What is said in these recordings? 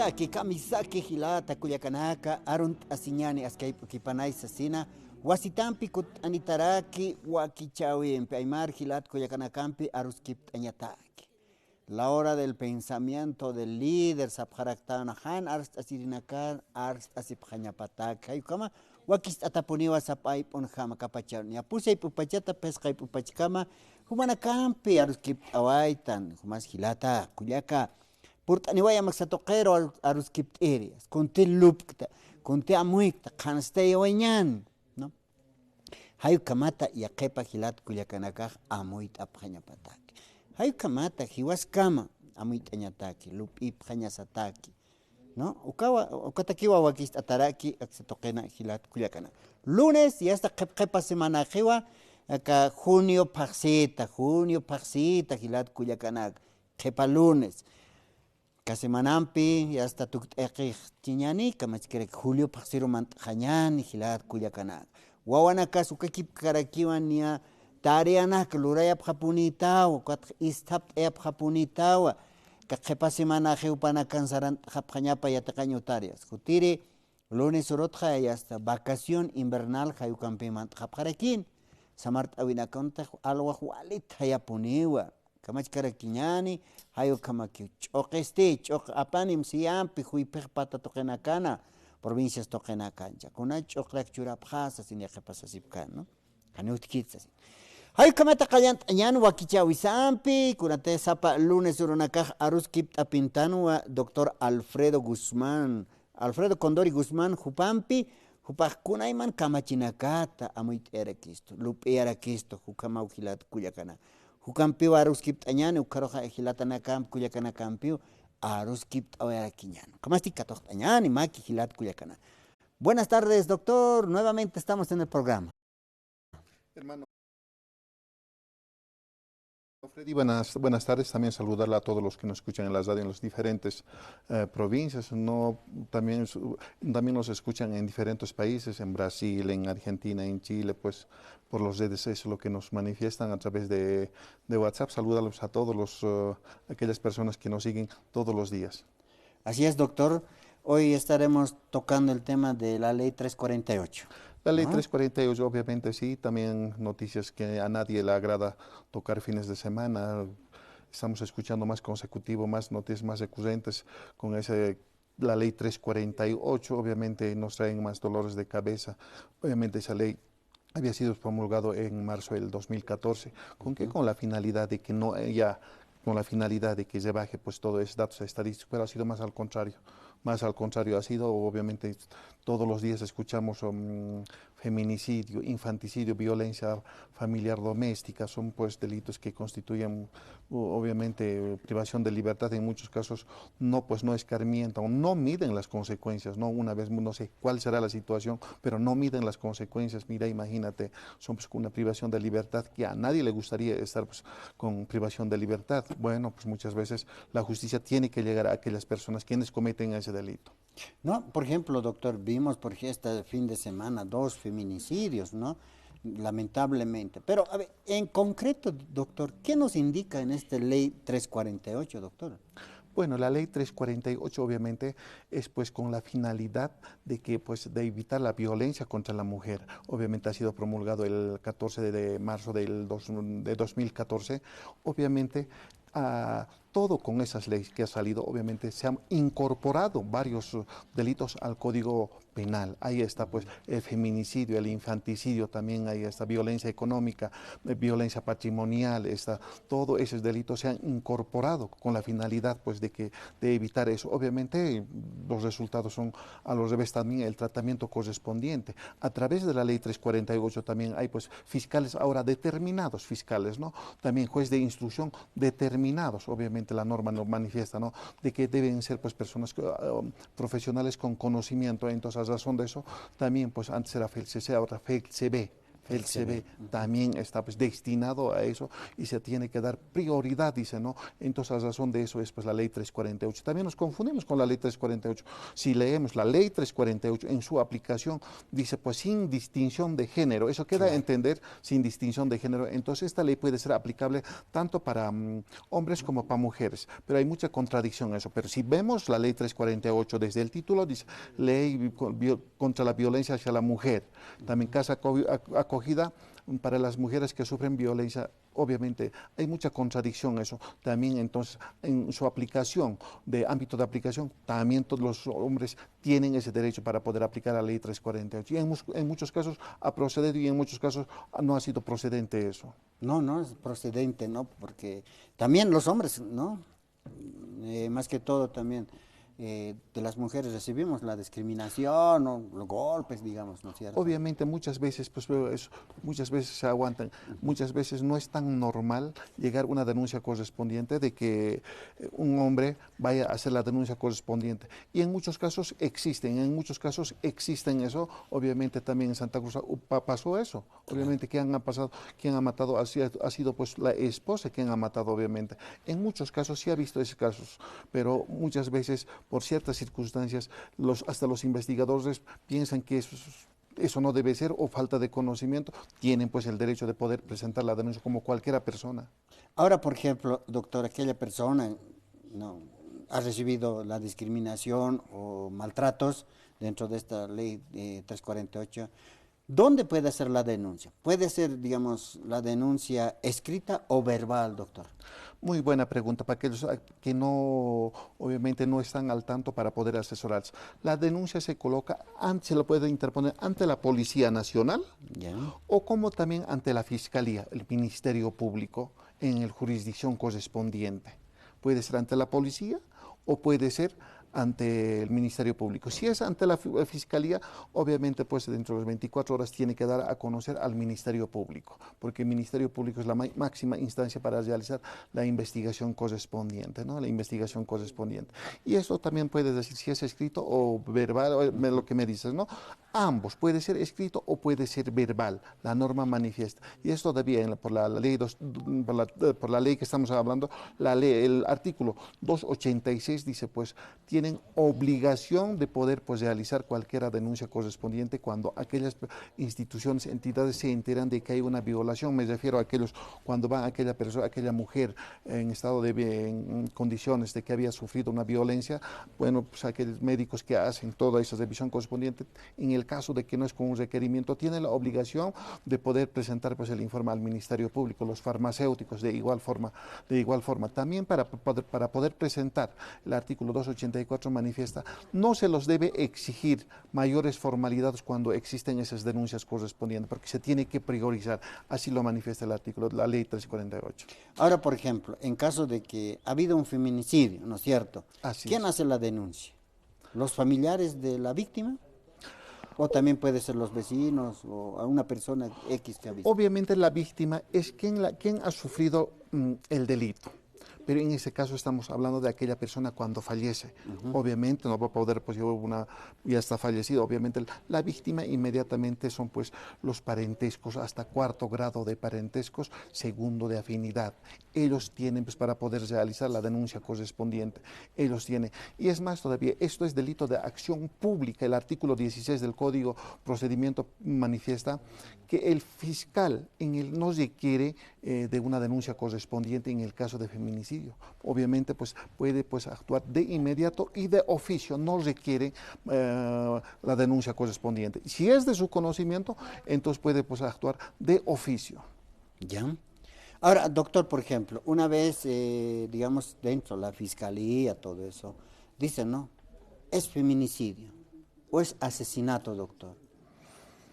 Kamisaki hilata kuyakanaka arunt asiñani askay kipanay sasina wasitampi kut anitaraki wakichawimpi aymar hilat kuyakanakampi aruskip añataki. La hora del pensamiento del líder sapjaraktanahan arst asirinakar arst asipjañapatak haykama wakis atapuniwa sapay ponjama kapachar yapusay pupachata pesqay pupachkama humanakampi aruskip awaitan humas hilata kuyaka Purtaniwaya maksatoqero aruskipt'irias, kunti lupkta, kunti amuykta, qanstay wañan, ¿no? Hayu kamata yaqepa hilat kuyakanakaq amuyta apqañapataki. Hayu kamata hiwaskama amuyta añataki, lup'ip qañasataki, ¿no? Ukatakiwa wakis ataraki aksatoqena hilat kuyakana. Lunes y hasta qepa semana hiwa acá junio paxita hilat kuyakanaka, qepa lunes. Kasemanampi y hasta tukteqij chiñani kamachkirek julio paxiro mantajañani hilat kuyakana. Wawanaka sukakip karakiwan ya tareanak lurayap japunitawa, kat istap ep japunitawa, kakepa semana jeupana kansaran japjañapa yatakaño tareas. Kutiri lunes urotja y hasta vacación invernal jayukampi mantjapjarakin. Samart awinakonta alwa hualit hayapuniwa. Kamachkarakiñani hayo kamaki choq apanim siampi huypej pata toqenakana provincias toqenakancha kuna choqrak churapjasa sineqa pasasipkan no kanutkitsas hayo kamata qallant añan wakichawisampi kunate sapa lunes uronakaj aruskip apintanwa doctor Alfredo Condori Guzmán hupampi hupajkunayman kamachinakata amuyt erakisto lup'erakisto hukamaw hilat kuyakana Hukampiu aruskip tañani ukaroja hilatanakam kuyakanakampiu aruskip awerakiñano. Kamasti katoq tañani maki hilat kuyakana. Buenas tardes, doctor. Nuevamente estamos en el programa. Hermano Freddy, buenas tardes. También saludarle a todos los que nos escuchan en la radio en las diferentes provincias. También nos escuchan en diferentes países, en Brasil, en Argentina, en Chile, pues por los redes es lo que nos manifiestan a través de WhatsApp. Saludarlos a todos aquellas personas que nos siguen todos los días. Así es, doctor. Hoy estaremos tocando el tema de la ley 348. La ley 348, obviamente sí, también noticias que a nadie le agrada tocar fines de semana, estamos escuchando más consecutivo, más noticias más recurrentes con ese la ley 348, obviamente nos traen más dolores de cabeza. Obviamente esa ley había sido promulgado en marzo del 2014. ¿Con qué? Con la finalidad de que no haya, con la finalidad de que se baje pues todos esos datos estadísticos, pero ha sido más al contrario. Más al contrario, ha sido, obviamente, todos los días escuchamos feminicidio, infanticidio, violencia familiar doméstica, son pues delitos que constituyen, obviamente, privación de libertad, en muchos casos no, pues no escarmientan o no miden las consecuencias, ¿no? Una vez, no sé cuál será la situación, pero no miden las consecuencias. Mira, imagínate, son pues una privación de libertad que a nadie le gustaría estar pues con privación de libertad. Bueno, pues muchas veces la justicia tiene que llegar a aquellas personas quienes cometen ese delito. No, por ejemplo, doctor, vimos por este fin de semana 2 feminicidios, ¿no? Lamentablemente. Pero, a ver, en concreto, doctor, ¿qué nos indica en esta ley 348, doctor? Bueno, la ley 348 obviamente es pues con la finalidad de que pues de evitar la violencia contra la mujer. Obviamente ha sido promulgado el 14 de marzo de 2014. Obviamente todo con esas leyes que ha salido, obviamente se han incorporado varios delitos al Código Penal. Ahí está pues el feminicidio, el infanticidio, también ahí está violencia económica, violencia patrimonial, está, todos esos delitos se han incorporado con la finalidad pues de evitar eso. Obviamente los resultados son a los revés también el tratamiento correspondiente. A través de la ley 348 también hay pues fiscales ahora determinados, fiscales, ¿no? También juez de instrucción determinados, obviamente la norma nos manifiesta, ¿no? De que deben ser pues personas profesionales con conocimiento. Entonces, a razón de eso, también pues antes era FELCC, ahora FELCB. El CB también está pues destinado a eso y se tiene que dar prioridad, dice, ¿no? Entonces, a razón de eso es pues la ley 348. También nos confundimos con la ley 348. Si leemos la ley 348 en su aplicación, dice pues sin distinción de género. Eso queda a entender sin distinción de género. Entonces, esta ley puede ser aplicable tanto para hombres como para mujeres, pero hay mucha contradicción en eso. Pero si vemos la ley 348 desde el título, dice ley contra la violencia hacia la mujer, también casa acogida para las mujeres que sufren violencia. Obviamente hay mucha contradicción en eso. También entonces en su aplicación, de ámbito de aplicación, también todos los hombres tienen ese derecho para poder aplicar la ley 348. Y en muchos casos ha procedido y en muchos casos no ha sido procedente eso. No, no es procedente, ¿no? Porque también los hombres, ¿no? Más que todo también de las mujeres recibimos la discriminación o los golpes, digamos, ¿no es cierto? Obviamente muchas veces, pues eso, muchas veces se aguantan, muchas veces no es tan normal llegar una denuncia correspondiente de que un hombre vaya a hacer la denuncia correspondiente. Y en muchos casos existen eso. Obviamente también en Santa Cruz pasó eso. Obviamente quien ha matado ha sido pues la esposa quien ha matado, obviamente. En muchos casos sí ha visto esos casos, pero muchas veces por ciertas circunstancias, hasta los investigadores piensan que eso no debe ser o falta de conocimiento, tienen pues el derecho de poder presentar la denuncia como cualquiera persona. Ahora, por ejemplo, doctor, aquella persona no ha recibido la discriminación o maltratos dentro de esta ley 348. ¿Dónde puede hacer la denuncia? ¿Puede ser, digamos, la denuncia escrita o verbal, doctor? Muy buena pregunta para aquellos que no, obviamente no están al tanto para poder asesorarse. La denuncia se coloca, se la puede interponer ante la Policía Nacional Ya. o como también ante la Fiscalía, el Ministerio Público, en la jurisdicción correspondiente. Puede ser ante la policía o puede ser ante el Ministerio Público. Si es ante la Fiscalía, obviamente pues dentro de las 24 horas tiene que dar a conocer al Ministerio Público, porque el Ministerio Público es la máxima instancia para realizar la investigación correspondiente, ¿no? La investigación correspondiente. Y eso también puede decir si es escrito o verbal, lo que me dices, ¿no? Ambos, puede ser escrito o puede ser verbal, la norma manifiesta. Y esto todavía por la ley por la ley que estamos hablando, el artículo 286 dice pues tienen obligación de poder pues, realizar cualquier denuncia correspondiente cuando aquellas instituciones, entidades se enteran de que hay una violación. Me refiero a aquellos cuando va aquella persona, aquella mujer en estado en condiciones de que había sufrido una violencia, bueno, pues aquellos médicos que hacen toda esa revisión correspondiente, en el caso de que no es con un requerimiento, tienen la obligación de poder presentar pues el informe al Ministerio Público, los farmacéuticos de igual forma. También para poder presentar el artículo 284 manifiesta, no se los debe exigir mayores formalidades cuando existen esas denuncias correspondientes, porque se tiene que priorizar, así lo manifiesta el artículo, la ley 348. Ahora, por ejemplo, en caso de que ha habido un feminicidio, ¿no es cierto? Así ¿Quién es. hace la denuncia? ¿Los familiares de la víctima? ¿O también puede ser los vecinos o a una persona X que ha visto? Obviamente la víctima es quien ha sufrido el delito. Pero en ese caso estamos hablando de aquella persona cuando fallece. Obviamente no va a poder, pues ya está fallecido. Obviamente la víctima inmediatamente son pues los parentescos hasta cuarto grado de parentescos, segundo de afinidad. Ellos tienen pues para poder realizar la denuncia correspondiente. Ellos tienen. Y es más todavía, esto es delito de acción pública. El artículo 16 del Código Procedimiento manifiesta que el fiscal no requiere de una denuncia correspondiente en el caso de feminicidio. Obviamente pues puede pues actuar de inmediato y de oficio, no requiere la denuncia correspondiente. Si es de su conocimiento, entonces puede pues actuar de oficio. ¿Ya? Ahora, doctor, por ejemplo, una vez, digamos, dentro de la fiscalía, todo eso, dicen, ¿no? ¿Es feminicidio o es asesinato, doctor?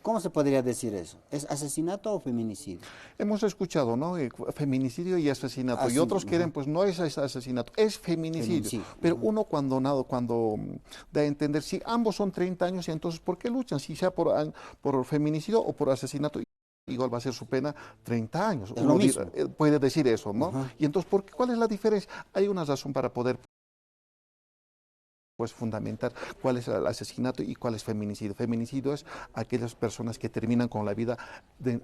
¿Cómo se podría decir eso? ¿Es asesinato o feminicidio? Hemos escuchado, ¿no? Feminicidio y asesinato. Y otros quieren, pues no es asesinato, es feminicidio. Pero uno cuando da a entender, si ambos son 30 años, entonces ¿por qué luchan? Si sea por feminicidio o por asesinato, igual va a ser su pena 30 años. Es lo mismo. Puede decir eso, ¿no? Y entonces, ¿cuál es la diferencia? Hay una razón para poder pues fundamentar cuál es el asesinato y cuál es feminicidio. Feminicidio es aquellas personas que terminan con la vida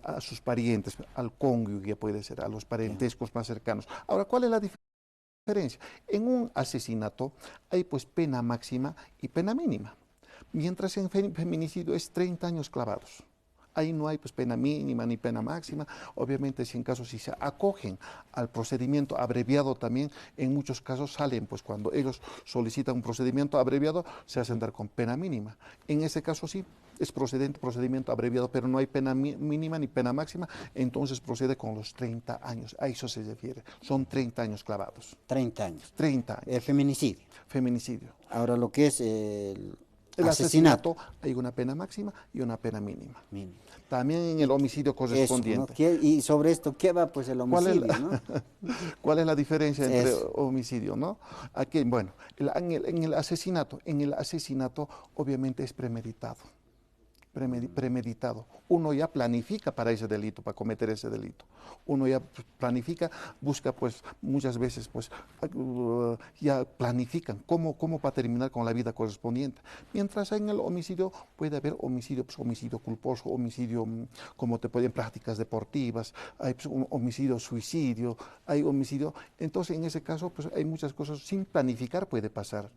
a sus parientes, al cónyuge puede ser, a los parentescos más cercanos. Ahora, ¿cuál es la diferencia? En un asesinato hay pues pena máxima y pena mínima, mientras en feminicidio es 30 años clavados. Ahí no hay pues pena mínima ni pena máxima. Obviamente si se acogen al procedimiento abreviado también, en muchos casos salen, pues cuando ellos solicitan un procedimiento abreviado, se hacen dar con pena mínima. En ese caso sí, es procedimiento abreviado, pero no hay pena mínima ni pena máxima, entonces procede con los 30 años. A eso se refiere, son 30 años clavados. 30 años. 30 años. El feminicidio. Feminicidio. Ahora, lo que es el asesinato, hay una pena máxima y una pena mínima. También en el homicidio correspondiente. Eso, ¿no? Y sobre esto, ¿qué va pues el homicidio? ¿Cuál es la diferencia entre homicidio? ¿No? Aquí, bueno, en el asesinato obviamente es premeditado. Premeditado. Uno ya planifica para ese delito, para cometer ese delito. Uno ya planifica, busca pues muchas veces pues ya planifican cómo va a terminar con la vida correspondiente. Mientras en el homicidio puede haber homicidio, pues, homicidio culposo, homicidio como te pueden prácticas deportivas, hay pues, un homicidio suicidio, hay homicidio. Entonces en ese caso pues hay muchas cosas sin planificar puede pasar,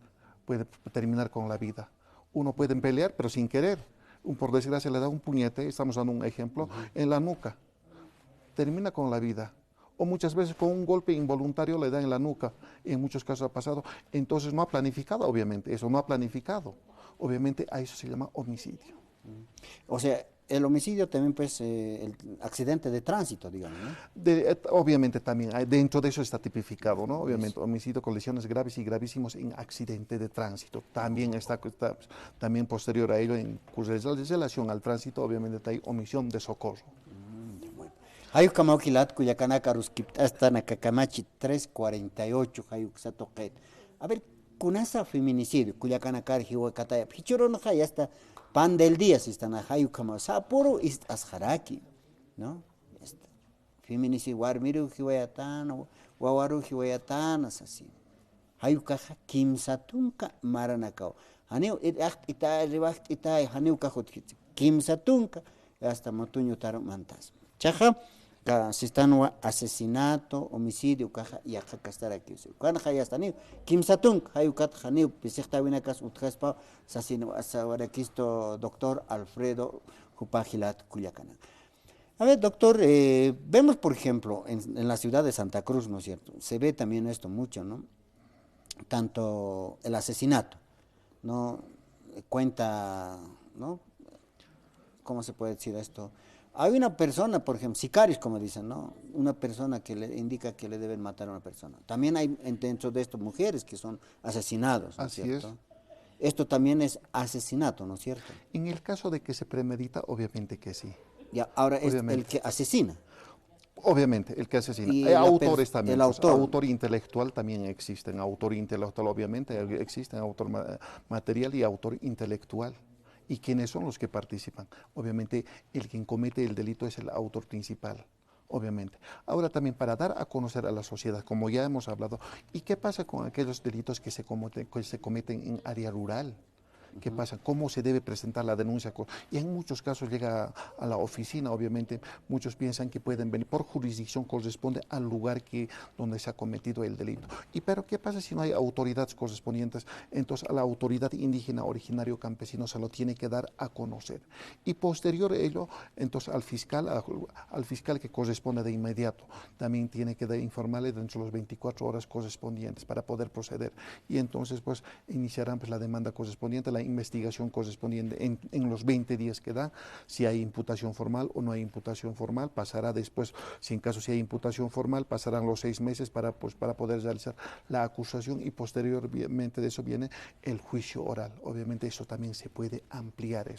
puede terminar con la vida. Uno puede pelear pero sin querer. Por desgracia le da un puñete, estamos dando un ejemplo, en la nuca, termina con la vida. O muchas veces con un golpe involuntario le da en la nuca, en muchos casos ha pasado, entonces no ha planificado, obviamente, eso no ha planificado. Obviamente a eso se llama homicidio. O sea, el homicidio también, pues, el accidente de tránsito, digamos, ¿no? Obviamente también, dentro de eso está tipificado, ¿no? Obviamente, homicidio con lesiones graves y gravísimos en accidente de tránsito. También está también posterior a ello, en relación al tránsito, obviamente hay omisión de socorro. Hay Kamaukilat, Cuyacanaka, Ruskip, hasta Nakakamachi, 348, hay Xatoquet. A ver, con ese feminicidio, Cuyacanaka, Hihuacataya, Pichuronaja, ya está. Pan del día, si están a Hayu Kamau, Sapuro, is Asharaki, ¿no? Feminicidio, Warmiru, Hiwayatana, Wawaru, Hiwayatana, así. Hayu Kaja, Kimsatunka, Maranakao. Haneu, ita, ribacht, ita, Haneu Kajot, Kimsatunka, hasta Motuño Taro Mantas. Chaja, si está no asesinato, homicidio, caja y acá estar aquí. Cuando hay hasta ni Kim Satung, hay ucat janiu, pisecta vinekas utjespa, sasino asawarakisto doctor Alfredo Jupagilat Cuyacana. A ver, doctor, vemos por ejemplo en la ciudad de Santa Cruz, ¿no es cierto? Se ve también esto mucho, ¿no? Tanto el asesinato, ¿no? Cuenta, ¿no? ¿Cómo se puede decir esto? Hay una persona, por ejemplo, sicarios, como dicen, ¿no? Una persona que le indica que le deben matar a una persona. También hay dentro de esto mujeres que son asesinados, ¿no es Así es. cierto? Esto también es asesinato, ¿no es cierto? En el caso de que se premedita, obviamente que sí. Ya, ahora es el Obviamente. que asesina. Obviamente, el que asesina. Y Hay autores también, el pues, autor. autor intelectual también existen. Autor intelectual, obviamente, existen autor material y autor intelectual. ¿Y quiénes son los que participan? Obviamente, el quien comete el delito es el autor principal. Obviamente. Ahora también para dar a conocer a la sociedad, como ya hemos hablado, ¿y qué pasa con aquellos delitos que se cometen en área rural? ¿Qué pasa? ¿Cómo se debe presentar la denuncia? Y en muchos casos llega a la oficina, obviamente, muchos piensan que pueden venir por jurisdicción, corresponde al lugar donde se ha cometido el delito. Pero ¿qué pasa si no hay autoridades correspondientes? Entonces a la autoridad indígena, originario, campesino se lo tiene que dar a conocer. Y posterior a ello, entonces al fiscal que corresponde de inmediato, también tiene que informarle dentro de las 24 horas correspondientes para poder proceder. Y entonces pues iniciarán pues la demanda correspondiente, la investigación correspondiente en los 20 días que da, si hay imputación formal o no hay imputación formal, pasará después, si en caso si hay imputación formal, pasarán los 6 meses para poder realizar la acusación y posteriormente de eso viene el juicio oral. Obviamente eso también se puede ampliar,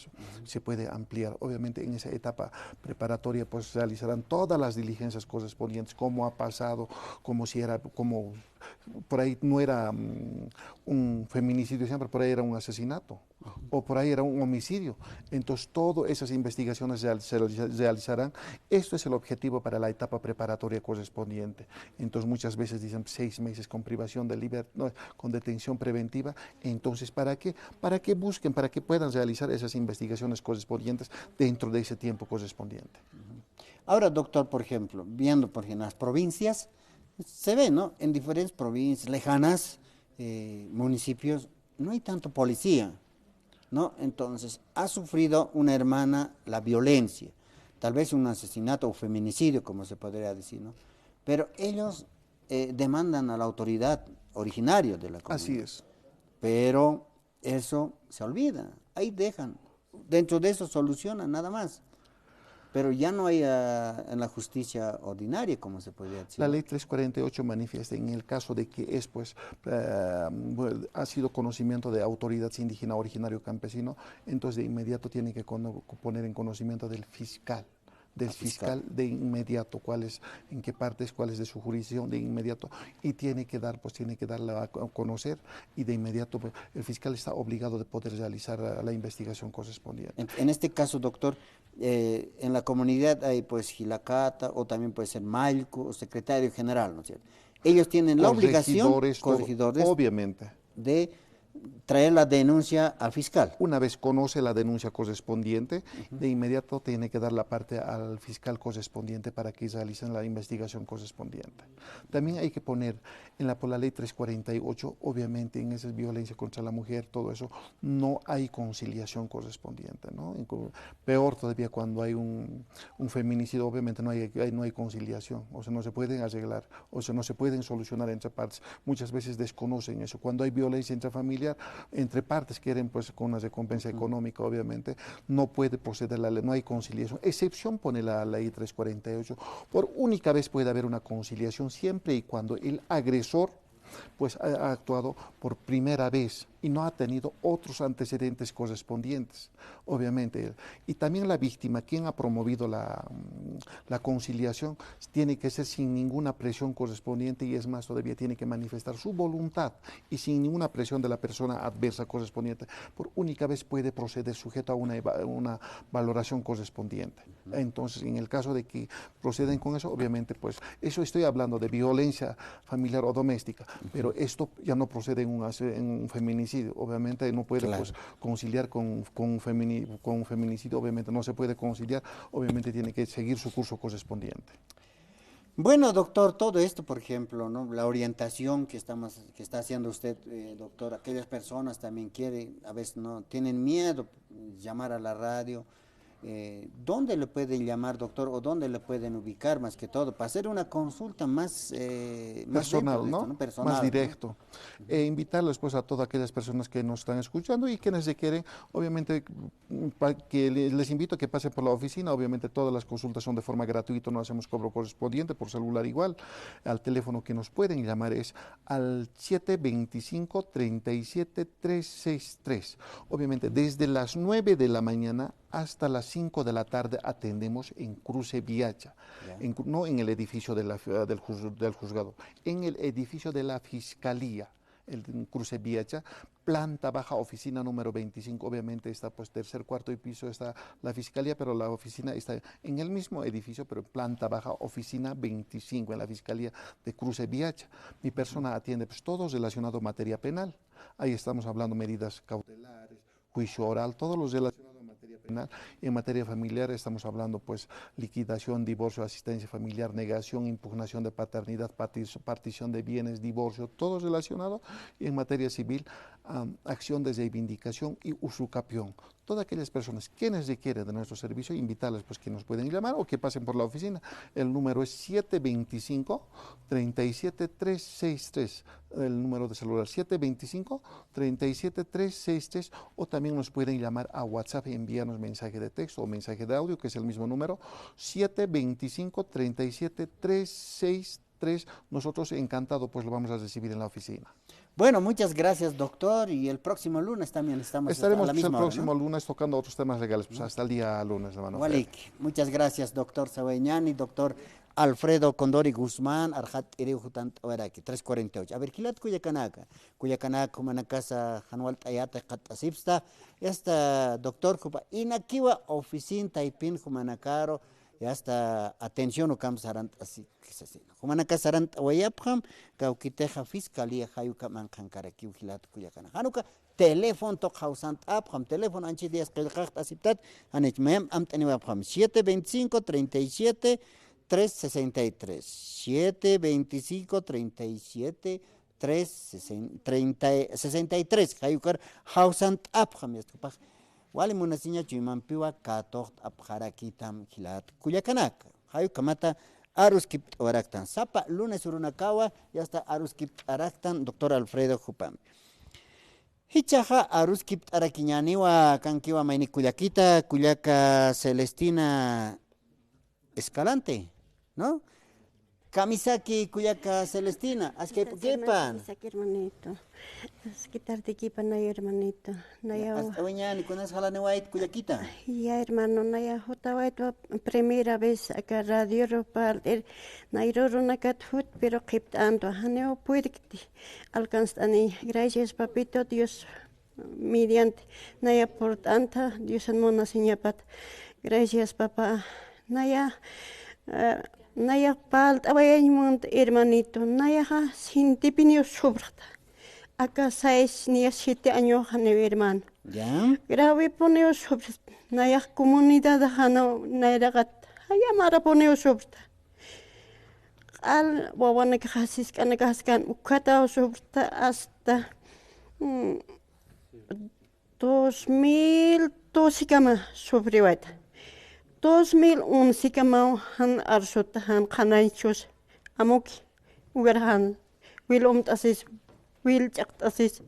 se puede ampliar. Obviamente en esa etapa preparatoria pues realizarán todas las diligencias correspondientes, cómo ha pasado, como si era, como por ahí no era un feminicidio, siempre por ahí era un asesinato, o por ahí era un homicidio. Entonces, todas esas investigaciones se realizarán. Esto es el objetivo para la etapa preparatoria correspondiente. Entonces, muchas veces dicen 6 meses con privación de libertad, no, con detención preventiva. Entonces, ¿para qué? Para que busquen, para que puedan realizar esas investigaciones correspondientes dentro de ese tiempo correspondiente. Ahora, doctor, por ejemplo, viendo por ejemplo, las provincias, se ve, ¿no? En diferentes provincias lejanas, municipios, no hay tanto policía, ¿no? Entonces, ha sufrido una hermana la violencia, tal vez un asesinato o feminicidio, como se podría decir, ¿no? Pero ellos demandan a la autoridad originaria de la comunidad. Así es. Pero eso se olvida, ahí dejan. Dentro de eso solucionan nada más. Pero ya no hay en la justicia ordinaria, como se podría decir. La ley 348 manifiesta en el caso de que es, pues, ha sido conocimiento de autoridades indígena, originario, campesino, entonces de inmediato tiene que poner en conocimiento del fiscal de inmediato, en qué partes, cuál es de su jurisdicción de inmediato, y tiene que darla a conocer, y de inmediato pues, el fiscal está obligado de poder realizar la investigación correspondiente. En este caso, doctor, en la comunidad hay pues Gilacata, o también puede ser Malco, o secretario general, ¿no es cierto? Ellos tienen la obligación, corregidores, obviamente, de traer la denuncia al fiscal. Una vez conoce la denuncia correspondiente, de inmediato tiene que dar la parte al fiscal correspondiente para que realicen la investigación correspondiente. También hay que poner por la ley 348, obviamente en esa violencia contra la mujer, todo eso, no hay conciliación correspondiente, ¿no? Peor todavía cuando hay un feminicidio, obviamente no hay conciliación, o sea, no se pueden arreglar, o sea, no se pueden solucionar entre partes. Muchas veces desconocen eso. Cuando hay violencia intrafamiliar, entre partes quieren pues con una recompensa económica, obviamente, no puede proceder la ley, no hay conciliación. Excepción pone la ley 348, por única vez puede haber una conciliación siempre y cuando el agresor pues ha actuado por primera vez y no ha tenido otros antecedentes correspondientes, obviamente. Y también la víctima, quien ha promovido la conciliación, tiene que ser sin ninguna presión correspondiente, y es más, todavía tiene que manifestar su voluntad y sin ninguna presión de la persona adversa correspondiente. Por única vez puede proceder sujeto a una valoración correspondiente. Entonces, en el caso de que proceden con eso, obviamente, pues, eso estoy hablando de violencia familiar o doméstica, pero esto ya no procede en un feminicidio, feminicidio. Obviamente no puede pues, conciliar con un feminicidio, obviamente no se puede conciliar, obviamente tiene que seguir su curso correspondiente. Bueno, doctor, todo esto, por ejemplo, ¿no? La orientación que está haciendo usted, doctor, aquellas personas también quieren, a veces no tienen miedo llamar a la radio. ¿Dónde le pueden llamar, doctor, o dónde le pueden ubicar más que todo para hacer una consulta más, más Personal, dentro de esto, ¿no? Personal, Más ¿no? directo. Invitarles pues a todas aquellas personas que nos están escuchando y quienes se quieren, obviamente que les invito a que pasen por la oficina, obviamente todas las consultas son de forma gratuita, no hacemos cobro correspondiente, por celular igual. Al teléfono que nos pueden llamar es al 725-37363. Obviamente desde las 9 de la mañana hasta las 5 de la tarde atendemos en Cruce Viacha, no en el edificio de del juzgado, en el edificio de la Fiscalía, el Cruce Viacha, planta baja, oficina número 25, obviamente está pues tercer, cuarto y piso está la Fiscalía, pero la oficina está en el mismo edificio, pero planta baja, oficina 25, en la Fiscalía de Cruce Viacha. Mi persona atiende pues todo relacionado a materia penal, ahí estamos hablando medidas cautelares, juicio oral, todos los relacionados a materia penal. En materia familiar estamos hablando pues liquidación, divorcio, asistencia familiar, negación, impugnación de paternidad, partición de bienes, divorcio, todo relacionado. Y en materia civil, acción de reivindicación y usucapión. Todas aquellas personas quienes requieren de nuestro servicio, invitarles pues que nos pueden llamar o que pasen por la oficina. El número es 725-37363, el número de celular 725-37363, o también nos pueden llamar a WhatsApp y enviarnos mensaje de texto o mensaje de audio, que es el mismo número, 725-37363. Nosotros encantados pues lo vamos a recibir en la oficina. Bueno, muchas gracias, doctor, y el próximo lunes también Estaremos a la misma el hora, próximo ¿no? lunes tocando otros temas legales, pues hasta el día lunes, hermano. Walik, muchas gracias, doctor Saweñani, doctor Alfredo Condori Guzmán, Arjat Iriujutant Oeraki, 348. A ver, Kilat Cuyacanaka, Manacasa, Janual Tayata, Katasipsta, esta doctor Jupa, Inakiwa, Oficina Taipin, Jumanacaro, y hasta atención o Sarant, así que es así. Jumanaka Sarant Oyapham, Kaukiteja Fiscalía, Hayuka Mankankaraki, Kilat Cuyacana. Hanuka, teléfono to hausant apham, teléfono anchi 10 qilqaqta asiptat, hanech mem amtani apham, 725-37 363, 725-37 363, hayukar hausant apham, yastupaj, wali munasiña chuimampiwa katoht apharakitam hilat kuyakanaka, hayukamata aruskip oraktan, sapa lunes urunakawa, ya está aruskip araktan, doctor Alfredo Jupam. Hichaja aruskip araquiñaniwa kankiwa maini Cuyakita, Cuyaka Celestina Escalante, ¿no? Kamisaki Cuyaka Celestina, ¿qué pan? Kamisaki hermanito, quitarte equipa naya hermanito, naya. Hasta mañana con esa jala white Cuyakita. Ya hermano, naya jota primera vez acá radio ropal, nairo runakat hut, pero kiptando, haneo puede alcanzani. Gracias papito Dios, mediante naya por tanta Dios en mona señapat. Gracias papá, naya. Naya palt abayaymunt hermanito, naya sin tipinio sobrata. Acá 6 ni 7 años haneo hermano. ¿Ya? Grave poneo sobre naya comunidad hano naya gat haya mara poneo sobre. Al wawana kahasis kanakaskan ukata sobre hasta 2012 kama sobre wata. 2011 kama han arsota han kanaichos amoki ugarhan wilom tasis wil chaktasis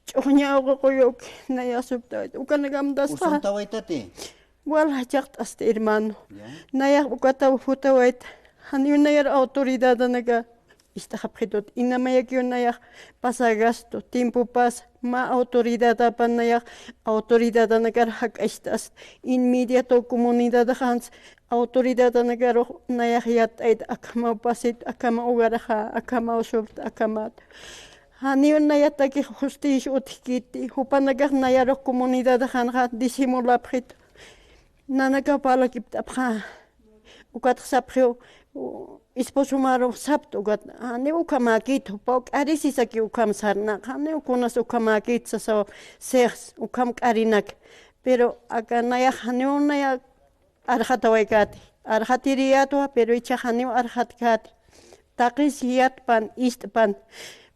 chonya koyok naya subta ukanagam dasta Usun tawaitate. wala chaktas hermano naya ukata futa wait han yunayar autoridad naga istahapredot inamaya naya pasa gasto tiempo pas ma autoridad apan naya autoridad nagar hak estas inmediato comunidad hans autoridad nagar naya yat ait akama pasit akama ugaraha akama usubt akamat hani naya taki justicia utkiti hupanagar naya ro comunidad hanja disimula prit nanaka pala kiptapha ukat saprio esposo maro sapto gat hani ukamakit pok arisisa ki ukam sarna hani ukunas ukamakit so sex ukam karinak pero acá naya hani unaya arhatawaikat arhatiriato pero icha hani arhatkat taqis yatpan istpan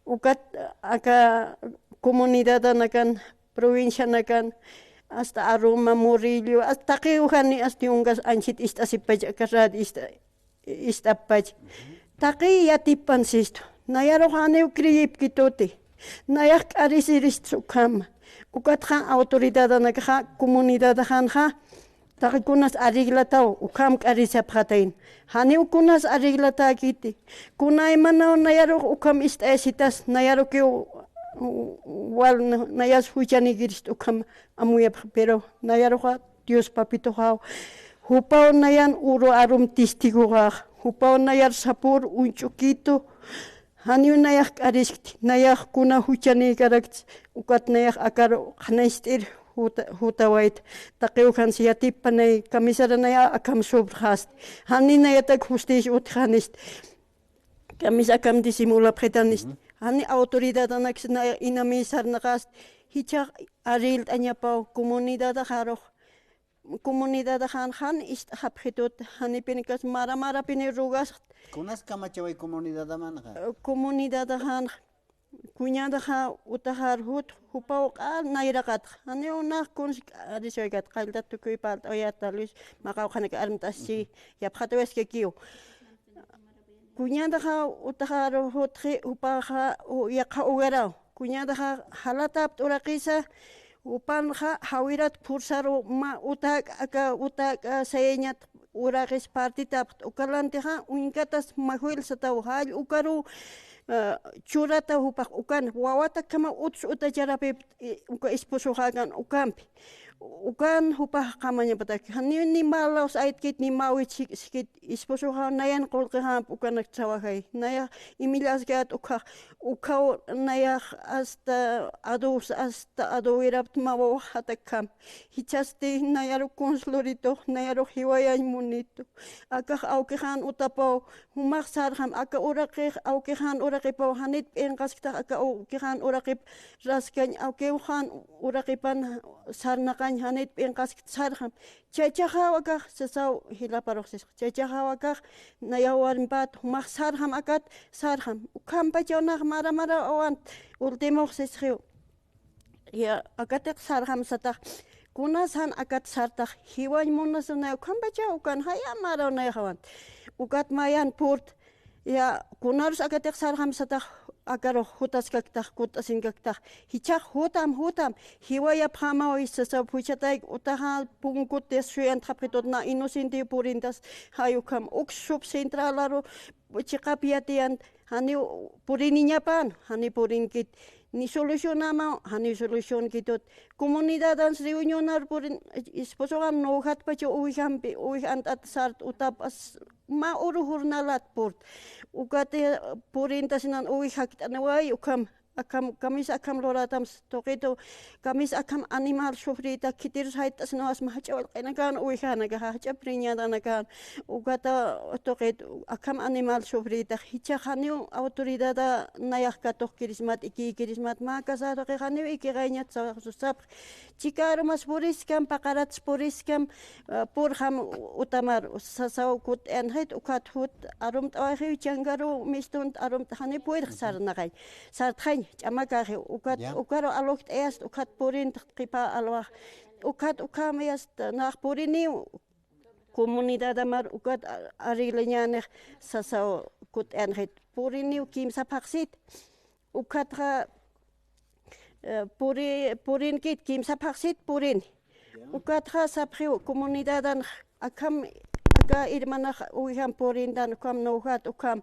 ukat acá comunidad anakan provincia nakan hasta Aruma, Murillo, hasta que uhani hasta ungas anchit istasipach karad istapach. Taki yatipan sisto. Nayaro hane ukriyip kitote. Nayak arisiris tsukam. Ukat han autoridad anakha comunidad hanja. Taki kunas ariglatao ukam arisaphatain. Hani ukunas ariglata kiti. Kunay manao nayaro ukam istasitas nayaro que wal nayas huchani girist ukam amuya pero nayaroha Dios papito hao hupao nayan uro arum testigo ha hupao nayar sapur unchukito hani nayak ariskti nayak kuna huchani karakt ukat nayak akaro khanaistir huta wait taqeu khan siati panay kamisara naya akam sobrhast hani nayatak justicia uthanist kamisa kam disimula pretanist hani autoridad anax inamisar nagas hicha aril añapau comunidad haro comunidad han ist habjetot hani penikas mara pini rugas kunas kamachaway comunidad amanja comunidad han kuñada ha utahar hut hupau nairakat hani una kun arisoigat qaldat tukui part oyata luis maqaw khanek armtasi yaphatwes ke kiu kuñada ha utahar hutri upaha yaqa ugarao kuñada ha halatap uraqisa upanha hawirat pursaro ma utak sayeñat uraqis partitap ukalante ha uinkatas mahuil sataw hal ukaru churata upaq ukan wawata kama uts utacharapi uka esposo hagan ukampi ukan hupaq qamaña patak ni malos aitkit ni mawich sikit esposo ha nayan qolqa ukanak trabahay naya imilasgat ukaw naya hasta adoirapt mawo hatakam hichaste nayaro consulorito nayaro hiwaya munito akaj aukehan utapaw humaq sarham aka uraqih aukehan uraqipaw hanit enqaskta aka aukehan uraqip raskañ aukeuhan uraqipan sarnaqañ hanit enqask sarham chaychahawakaj sasaw hilaparoqsis chaychahawakaj nayawarmpat humaq sarham akat sarham ukampachawnak mara awan último sesgeu ya akatek sarham sataq kunasan akat sartaq hiwañ munasuna ukampacha ukan haya mara nayhawan ukat mayan purt ya kunarus akatek sarham sataq akaro hutaskaktaj kutasinkaktaj hichaq hutam hiwaya phama isasa puchatay utaha punkutes suyan thapritotna inocente purintas hayukam uksup centralaro chiqapiatian hani puriniñapan hani purinkit ni solucionama hani solution kitot comunidadans reunionar purin esposogan nohat pacho uihampi uihantat sart utapas ma uru jornalat port ukate purintasinan uihaktanaway ukam kamis akam loratam toqito kamis akam animal sufrita kitir saitas noas mahachawal qenakan uihanaga hacha priñadanakan ukata toqit akam animal sufrita hicha khaniu autoridad nayakka toqkirismat ikikirismat ma kasado que khaniu ikigañat sap chikaro mas puriskam paqarats puriskam purham utamar sasaw kut enhet ukat hut arumt ahi changaru mistunt arumt hani puir sarnaqay sarthañ chamakaje ukaro alokt erst ukat purin qipa alwa ukam erst nach purini comunidad amar ukat arileñane sasaw kut enhet purini kimsa paksit ukat purin kit kimsa paksit purin ukat sapri comunidadan akam aka irmana uihan purin dan kam nohat ukam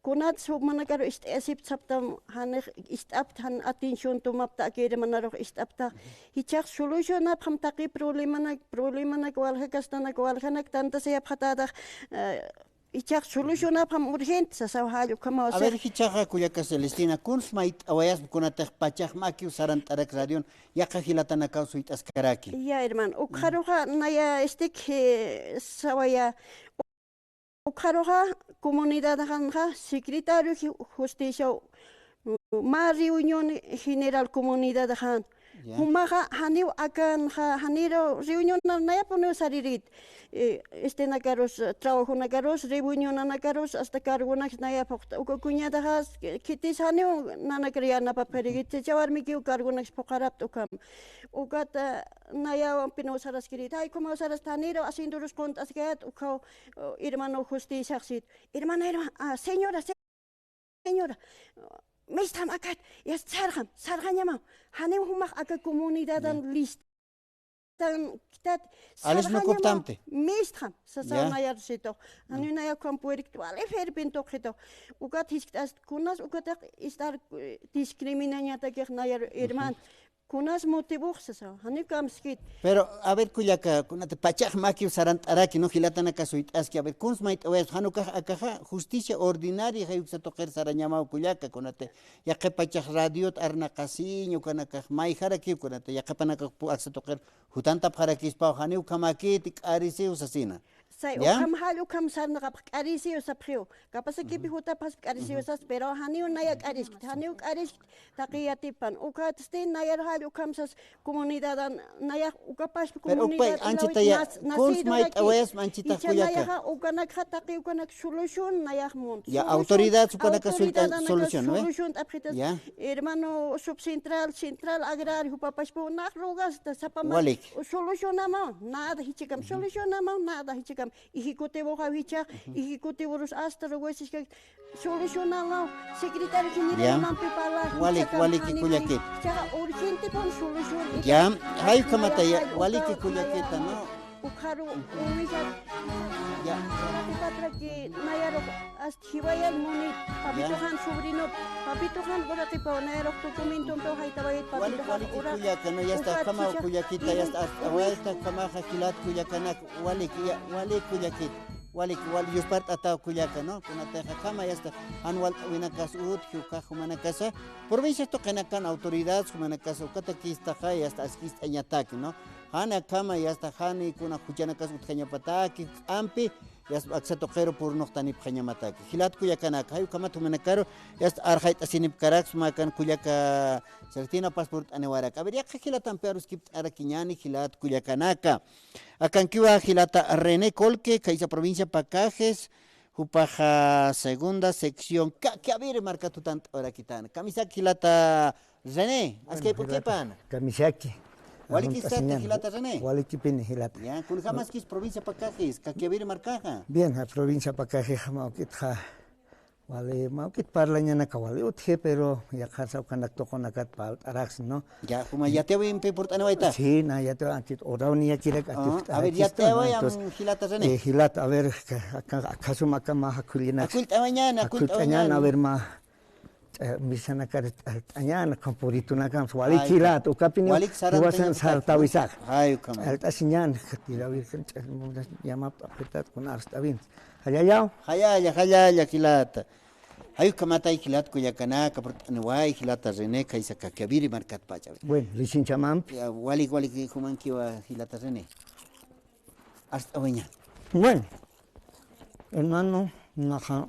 kunat submanagaro isip saptam hanek istaptan attention tumapta kere manaro istapta hichak solution ap ham taqi problema nak walhanak tanta se aphatada hichak solution ap ham urgent sasaw hayo kama a ver hichaqa kuyaka Celestina kuns mait awayas kunataq pachaq maki usaran tarak radion yaqa hilatanaka suit askaraki ya hermano ukharuha naya sawaya Ukaroja, comunidad Hanja, secretario justicia, más reunión general comunidad Han. Humaja Haniu akan Haniro reunión naya pone saririt. Nagaros trabajo nagaros reunión nagaros hasta cargo naya pokta. Cuñada has kitis Haniu nanakriana paperigit jawar miki cargo nax pokarap ukam. Ugata naya pinosaras kirit. Ay como saras taniro haciendo los contas que ukau hermano justicia sit. Hermana señora. Meestal akat, yes sargam, hanem humak aga comunidad an list. Dan kitat alles no koptamte. Meestal, sasana yar sito. Anu na ya kampuerik tuale ferbintok hito. Ugat histas kunas ugat istar discriminanya takir na yar irman. Kunas motivo sasa, hani kamskit. Pero a ver kuyaka, kunate pachaj maki sarant araki no hilatana kasuit aski a ver kuns mait awes hanuka akaja justicia ordinaria hayuk sa toker saranyama kuyaka kunate yaqe pachaj radiot arna kasiño kanaka mai haraki kunate yaqe panaka aksa toker hutanta parakis pa hani ukamaki tik arisi usasina. Sai ukam hal ukam sarna kap arisi usaprio. Kapasa kipi huta pas arisi usas pero hani unayak aris taqiyatipan ukat stin nayar hal ukam sas comunidad nayak ukapas comunidad. Pero anchita ya kuns mait awes manchita kuyaka. Nayak ukanak hataki ukanak solution nayak mont. Ya autoridad sukanaka solution, ¿no? Solution apritas hermano subcentral central agrario papas po nak rogas sapama solucionamos nada hichikam solucionamos nada hichikam ejecutivo hawicha ejecutivo los astro huesos que solucionamos secretario general mampipala wali ki kuyakit urgente con solución ya hay kamata ya wali ki kuyakit no ukharu uwija ya patra que nayaro hiwaya muni papito han sobrino papito han ora que pa nayaro documento to haitawait papito han ora kuyaka no ya está kama kuyakita ya está awalta kama hakilat kuyakanak wali kuyakit wali yuspart atao kuyaka no kunate kama ya está anual winakas ut humana casa provincia to kanakan autoridades humana casa ukata kista ya está askista añataki no hana kama ya está hani kuna kuchana kas utkanya pataki ampi yas aksa toqero por noqtani phanya mataki hilat kuyakana kayu kama tumanakaro yas arhait asinip karaks makan kuyaka certina passport anewarak a ver ya hilatan perus kip arakiñani hilat kuyakanaka akan kiwa hilata René Colque kaisa provincia Pacajes Jupaja segunda sección que a ver marca tu tant orakitana kamisak hilata René askay pokepan kamisaki Wali kisate hilata René. Wali kipini hilata. Ya, kun jamás kis provincia Pacajes, kakebir marcaja. Bien, a provincia Pacajes maukit ha. Wali maukit parlanya na kawali uthe pero ya khasa kanak to konakat pal arax no. Ya, kuma ya te voy en portano waita. Sí, na ya te antit oraunia kirek atit. A ver, ya te voy a hilata René. Hilata a ver kasu makama hakulina. Akulta mañana. A ver ma misana karet añana kampurito na kam wali kilat ukapini wasan sartawisak ay kam alta sinyan tira virgen llama apretat con arstabin hayaya kilata ay kamata kilat kuyakana kapurtani kilata René kaisa kakabiri markat pacha bueno lisin chamam wali kuman kiwa kilata René hasta mañana bueno hermano naja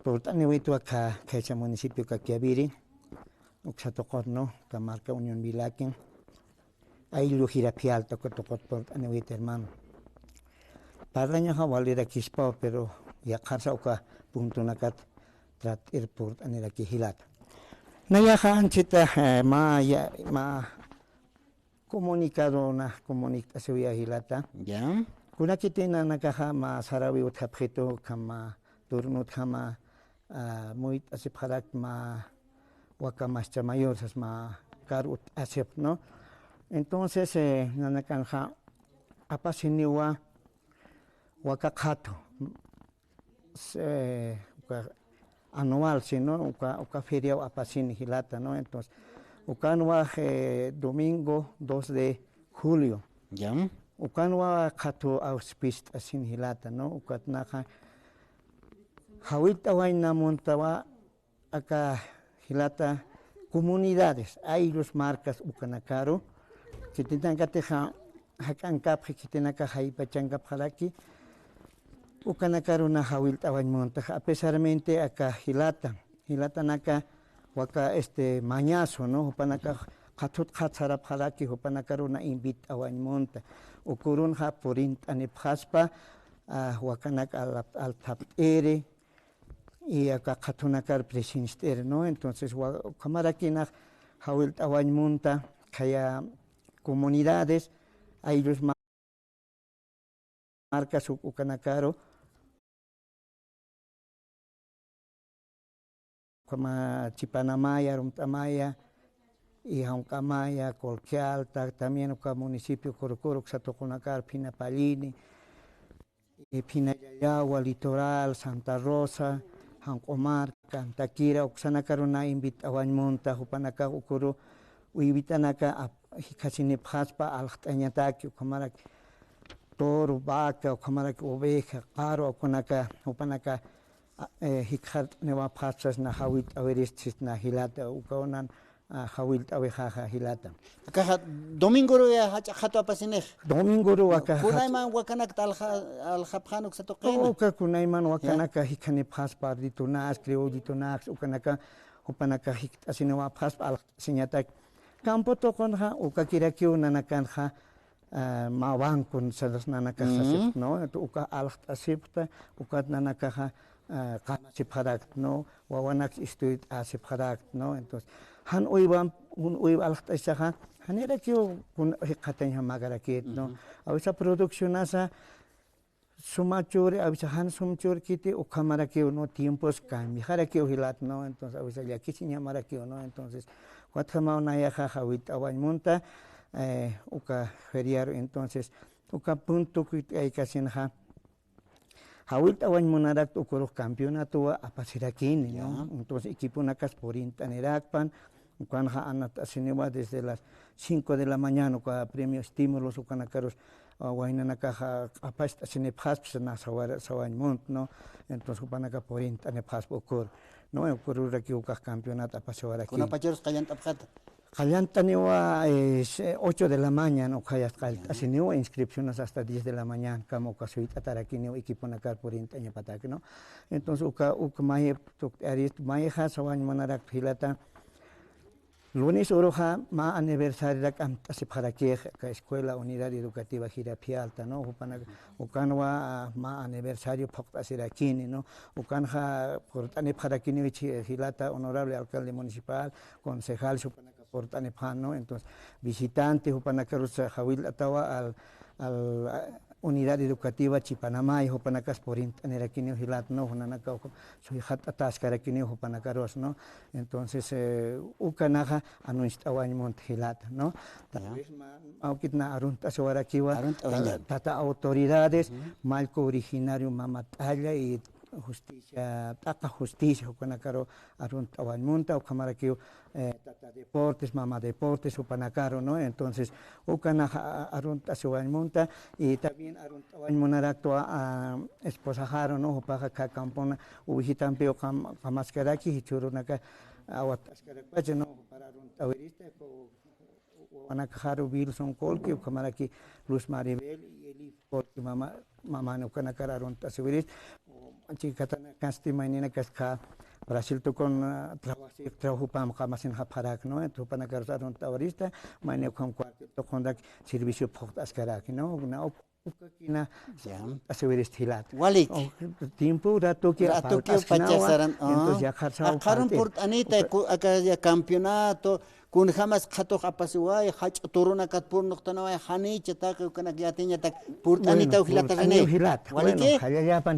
por tanto voy acá que es el municipio Caquiaviri, Uxatocorno, Camarca Unión Vilaquín, ahí lo gira pial toco por tanto hermano. Para año jabalí de Quispa, pero ya casa oca punto nacat trat airport anera kihilat. Naya hanchita ma comunicado na comunicación hilata. Ya. Kuna kitina nakaha ma sarawi uthapjeto kama turnut kama muy asip harak ma wakamascha mayor sas ma karut asip no entonces nanakanja apasiniwa wakakato anual sino uka feria apasin hilata no entonces ukanwa domingo 2 de julio ya ukanwa kato auspist asin hilata no ukatnaka Hawit away na montawa acá hilata comunidades, hay los marcas ukanakaro, que tienen que tener hakankap, que tienen que hay pachangap halaki, ukanakaru na hawil tawan monta a pesarmente acá hilata naka waka mañazo no hupanaka khatut khatsara phalaki hupanakaru na invit awan monta ukurun ha porint ani phaspa wakanak al tapere y acá khatunakar presinster no entonces kamarakina hawil tawan monta kaya comunidades a ellos marcas ukanakaro como Chipanamaya, Rumtamaya y Jauncamaya, Colquialta, también el municipio Corocoro, Xatoconacar, Pinapallini, Pinayayagua, Litoral, Santa Rosa, Jaucomarca, Taquira, Oxanacaruna, invita a Monta, Jupanaka, Ukuru, Uivitanaka, Hikasinipaspa, Altañataki, Comarak, Toro, Vaca, Comarak, Oveja, Caro, Oconaka, Jupanaka, hikhat newa pasas na hawit aweristis na hilata ukaonan hawit awejaja hilata. Akaja domingo ro ya hato apasinej. Domingo ro akaja. Kunayman wakanak al japjanok sa toqena. Oka kunayman wakanaka hikani paspa ditunas creo ditunas ukanaka upanaka hik asinewa paspa al sinyatak. Campo tokonja ukakirakiu nanakanja mawankun sadas nanakaja no uka al asipta ukat nanakaja se product no wawanak istuit se product no entonces han uiban un uib altasaha hanera kyo kun hikatanya magarakit no awisa production asa sumachur awisa han sumchur kiti ukamara kyo no tiempos cambia hara kyo hilat no entonces awisa ya kisinya mara kyo no entonces watama una ya hawit awan munta uka feriar entonces uka punto que kasinha hawit awan munarak ukuro campeonato apasirakini no entonces equipo nakas porinta nerakpan ukanja anat asinewa desde las 5 de la mañana con premio estímulos ukanakaros waina nakaja apast asinepjas na sawan mont no entonces upanaka porinta nepjas ukur no ukuro raki uka campeonato apasiwaraki kuna pacheros kayan tapjata Callantanewa es 8 de la mañana, asinewa inscripciones hasta 10 de la mañana, como casuita taraquineo equipo nakar por intaña patak, ¿no? Entonces, uka maye sawan manarak hilata, lunes oroja ma aniversario rak antasi para que escuela unidad educativa Jirapi Alta, ¿no? Ukanwa ma aniversario paktasiraquini, ¿no? Ukanja por tane para que hilata honorable alcalde municipal, concejal por Tanepano, entonces visitante Jupanakaros Jawil Atawa al unidad educativa Chipanamay, Jupanakas por Interaquinio Hilat, no, Hunanaka, soy hat atascaraquinio Jupanakaros, ¿no? Entonces, Ukanaja anunciaban Montehilat, ¿no? Tal vez Maukitna Arunta Soarakiwa, Tata autoridades, Malco originario Mamatalla y justicia, tata justicia, Jupanacaro Arunta Awanmunta, o Camarakio, tata deportes, mama deportes, Upanacaro, ¿no? Entonces, Ukana Arunta Awanmunta y también Arunta Awanmunaracto a Esposajaro, ¿no? Upaja Campona, Ubijitampeo Kamaskaraki, Hichurunaka, Awataskaraki, ¿no? Para Arunta Awerista, Anakharu Wilson Colque, Kamaraki, Luz Maribel y Elif Colque, mamá no Kanakara Arunta Severis. Chikatana kasti mainina kaska Brasil tu con trabajo pam kamasin haparak no tu panakarzaron tawarista maine con cuarto to condak servicio portas karak no una ukakina aseveris hilat walik tiempo rato que pachasaran entonces ya kharun por anita acá campeonato kun jamás khato apasiway hach turuna kat por noqtana hani chata kana yatinya tak por anita hilata rene waliki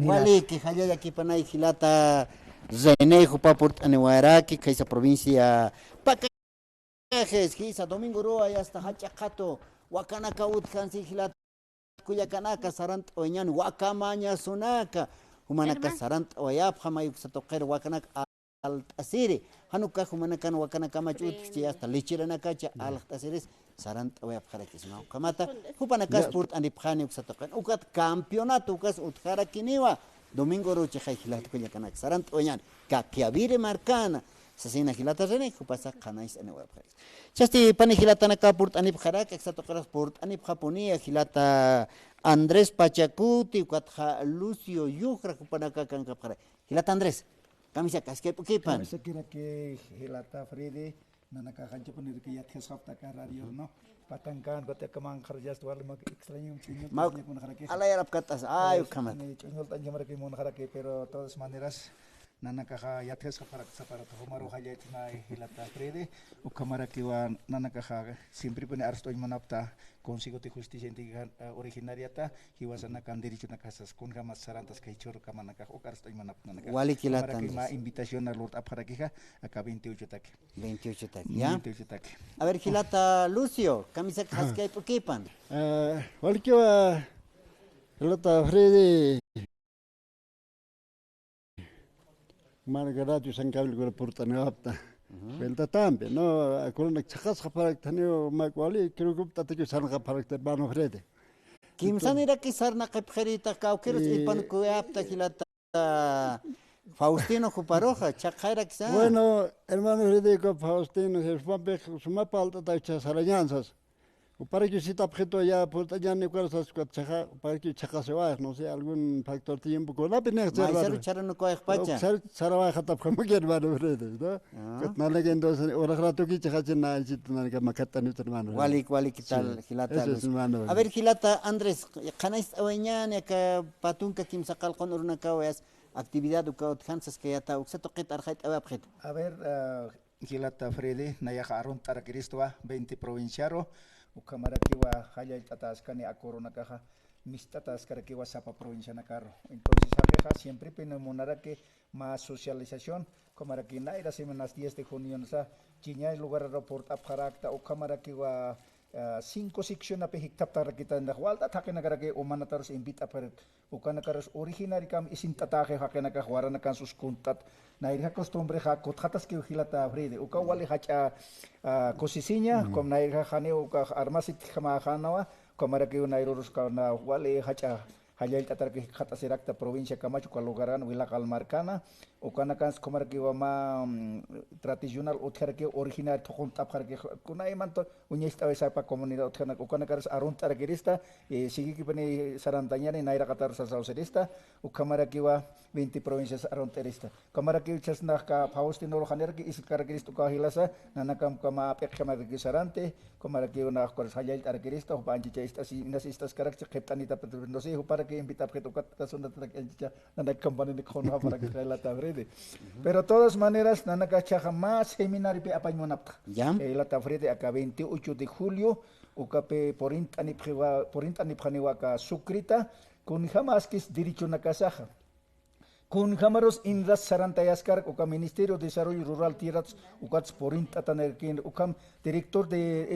waliki haya ki panay hilata rene jupa por aniwaraki kaisa provincia pacajes kisa domingo ro ya hasta hacha khato wakana kaut kansi hilata kuyakanaka sarant oñan wakamaña sunaka humanaka sarant oyap hamayuk satoqer wakanak al asiri hanuka humanakan wakanaka machut chi hasta lichiranaka cha al asiris sarant oyap kharakis no kamata hupanaka sport anipkhani satoqer ukat campeonato ukas utharakiniwa domingo roche khayhilat kuyakanaka sarant oñan kakiavire marcana sasina hilata rene kupasa kanais ane web kharis chasti pani hilata naka port anip kharak exato qaras port anip japoni hilata Andrés Pachacuti, ukatja Lucio Yucra, kupanaka kankapara. Hilata Andrés, kamisa kaskep ukipan. Kamisa kira ke hilata Frede, nanaka kancha punir ke yat hesapta ka radio no. Patangkan kote kamang kharjas wal mag extraño chiño Mau mun harake. ala yarap katas, ayo kamat. Chiño tanya mereka mun harake pero todas maneras nanaka ka yat hesaparak saparat homaro haya tina hilata Frede ukamara kiwa nanaka ka siempre pone arsto manapta consigo te justicia originaria ta hiwasana kan derecho na casas con gamas sarantas que choro kamanaka o arsto manap nanaka. Wali kilata Para que ma Andrés. invitación a Lord Aparaquija acá 28 taque. 28 tak, ya. 28 taque. A ver, Hilata Lucio, kamisa kaskep ukipan. Walkiwa Lota Fredi Margaratu Sankabil gura purtanapta. Belta tambe, no, akulana chakas kaparak taneo makwali, kirugupta teki sarna kaparak terbano Fredi. Kimsan ira kisar na kapjerita kaukeros ipan kuapta Hilata Faustino Juparoja, chakhaira kisa. Bueno, hermano Fredi Faustino, se fue suma palta tacha sarañanzas. Para que si te objeto ya por allá ni cuál es chaja, para que chaja se vaya, no sé, algún factor tiempo con la pena de Maisaru charano koy pacha. Sara jata como que hermano Fredi, ¿no? No le queden dos horas rato que chaja chena y chitana que macata ni hermano. Wali ¿qué tal Hilata Eso es Lucio? hermano. A ver, Hilata Andrés, kanais awañan ka patunka kim sakal con urna kawes actividad ukaut hansas que yata uksato qit arjait awabjit. A ver, Gilata Frede, Nayaja Aron Taracristoa, 20 provinciaro, Ukamarakiwa, Haya Tatascani, a Corona Caja, Mistatas Caraquiwa Sapa provincia Nacarro. Entonces, Ajeja siempre penemonara que más socialización, como aquí Naira semanas 10 de junio, Chiña es lugar aeropuerto Apjaracta, Ukamarakiwa. 5 sección ape hiktab tarakita ndak walta takena karake umana tarus invita per ukana karos originari kam isin tatake hakena ka warana kan sus kuntat na irha costumbre ha kothatas ke hilata frede uka wali hacha cosisinya kom na irha khane uka armasit khama khanawa komara ke na irus ka na wali hacha Hayal tatar ke khata serakta provincia Camacho Calogaran Vila Calmarcana ukana kan komara ke wama tradisional uthar ke original thokon tapar ke kunai manto unyesta esa pa comunidad uthana ukana karas aruntar gerista sigi ki bani sarantanya ni naira katar sa sauserista ukamara ke wa 20 provincias arunterista kamara ke chasna ka Faustino Khaner ke iskar geristo ka hilasa nanakam kama apek kama ke sarante kamara ke na kors hayal tar gerista upanchi chesta si nas estas karak cheptanita no sé para que invita a tocar tasunda takia nana campana de khona para que la tabrede pero de todas maneras nana kacha jamás seminario pe apañonapta Ya. la tabrede acá 28 de julio ukape porintani phaniwa ka sukrita kun jamás que es derecho na kasaja con Jamaros Indras Sarantayaskar, Uka Ministerio de Desarrollo Rural Tierras, Ukats Porinta Tanerkin, Ukam rector de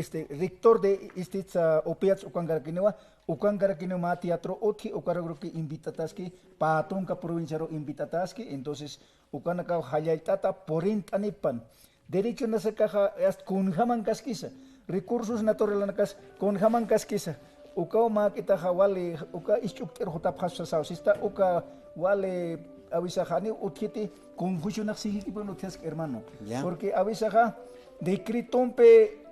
Opiats Ukangarakinewa, Ukangarakinema Teatro Oti, Ukaragruki invitataski, Patunka Provinciaro invitataski, entonces Ukanaka Hayaltata Porintanipan. Derecho Nasakaja est con Jaman Casquisa, recursos naturales con Jaman Casquisa. Uka Makita Hawali, Uka Ischukter Hotapasa Sausista, Uka Wale. Avisajani utkiti confusión así que no tienes hermano porque avisaja decretompe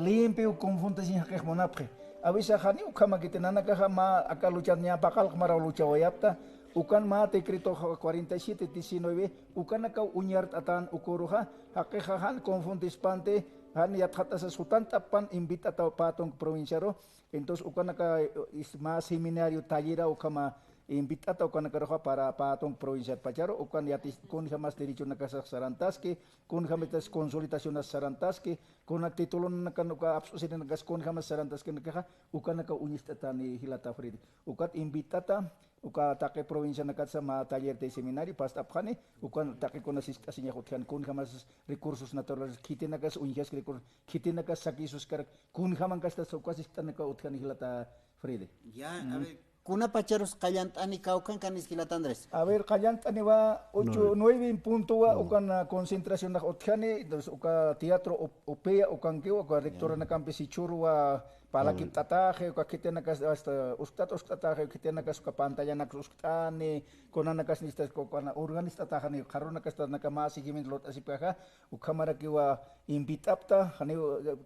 limpio confunde sin que monapre avisajani ukama que tenana caja ma acá luchar ni apakal mara lucha wayapta ukan ma decreto 47/19 ukan acá unyar atan ukuruha hakejahan confunde espante han yathata sa sutan tapan invita ta patong provinciaro entonces ukan acá isma seminario tallera ukama invitata ukan nakaroha para patong provincia Pacharo ukan yatis kun jamas derecho na kasas sarantaske kun jamas konsultasyon na sarantaske kun titulon na kanuka absusin na gas kun jamas sarantaske nakaha ukan naka unistata ni Hilata Fredi ukat invitata uka take provincia na katsa ma taller de seminari past apkhane ukan take kon asistasinya khotkan kun jamas recursos naturales kitin gas unjas recursos kitin gas sakisus kar kun jaman kasta sokasistan na ka utkan Hilata Fredi Ya, a ver. Kuna pacharos kayantani kaukan kanis Hilata Andrés. A ver, Kayantani va 9 en punto va ukan concentración na otjane, entonces uka teatro opea ukan que uka rectora na campesichuru va palakip tataje uka kitenakas hasta ustataje kitenakas uka pantalla nak ustani konanakas nistas kokana organista tajani karonakas nakamasi gimin lot asipaja ukamara kiwa invitapta hani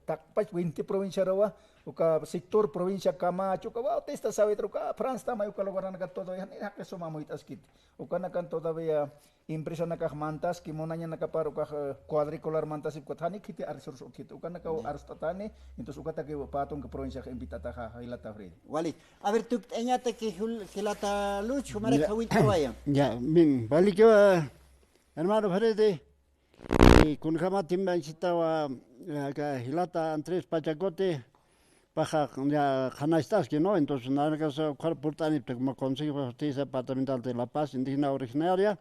takpach 20 provincia rawa uka sector provincia Camacho uka wa testa sabe truka France tama uka logaranakat todo yani hakeso mamuitas kit ukanakan todavía impresa nakah mantas kimonanya nakapar ukah cuadricular mantas ipkotani kiti arsurs ukit ukanaka arstatani entonces ukata ke patong ke provincia ke invitata hilata fred wali a ver tú eñate que hilata lucho mara kawin vaya Ya, min, balik que hermano Frede, y con Jamatim Banchitawa, que Hilata Andrés Pachacote, baja ya Janastas, que no, entonces nada que se portan como Consejo de Justicia Departamental de La Paz, indígena originaria.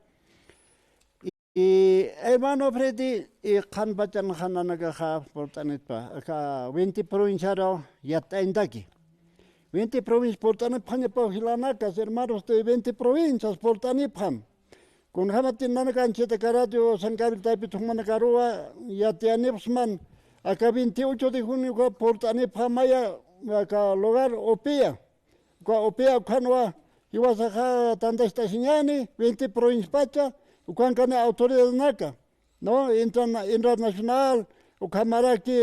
Y hermano Frede, y Jan Bachan Hananaga portanitpa, acá 20 provincias ya está en Daki. 20 provincias portan Panya Hilanacas, hermanos de 20 provincias portan Ipam. Con Hamatin Nanacanche de Caradio, San Gabriel Tapitumanacarua, Yatianipsman, acá 28 de junio portan Ipamaya, acá lugar Opea. Opea Canua, Iwasaja Tandestasiñani, 20 provincias Pacha, Ucancana autoridad Naca, ¿no? Internacional, Ucamaraki,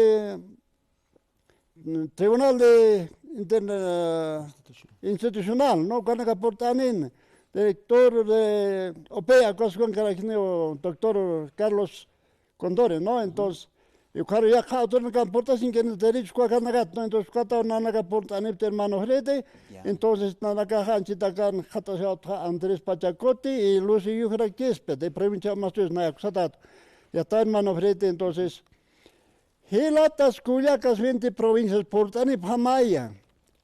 Tribunal de institucional, ¿no? Cuando portanin, director de OPEA, doctor Carlos Condores, ¿no? Entonces, yo creo ya cada uno que aporta sin que el derecho cuaca nagat, ¿no? Entonces, cada uno naga porta en el hermano Frede, entonces naga hanchita kan hata Andrés Pachacote y Lucy Yujra Quispe, de provincia Mastres Nayaxatat. Ya está hermano Frede, entonces, Hilatas Cuyacas 20 provincias portani Pamaya.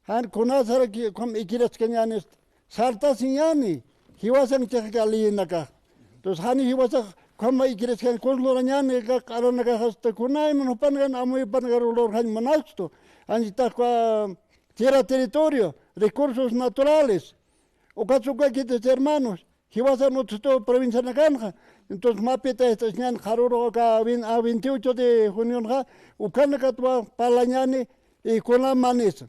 Han kunasara ki kom ikiras kenyanis sarta sinyani hiwasan chakali naka tos hani hiwasa kom ikiras kan konloranyani ka karana ka hasta kunai manupan kan amoy pangarulor han manasto anita kwa tierra territorio recursos naturales o katsuka kites hermanos hiwasa no todo provincia nakanja entonces mapita estas nyan haruro ka a 28 de junio ha ukana katwa palanyani y con la manesa.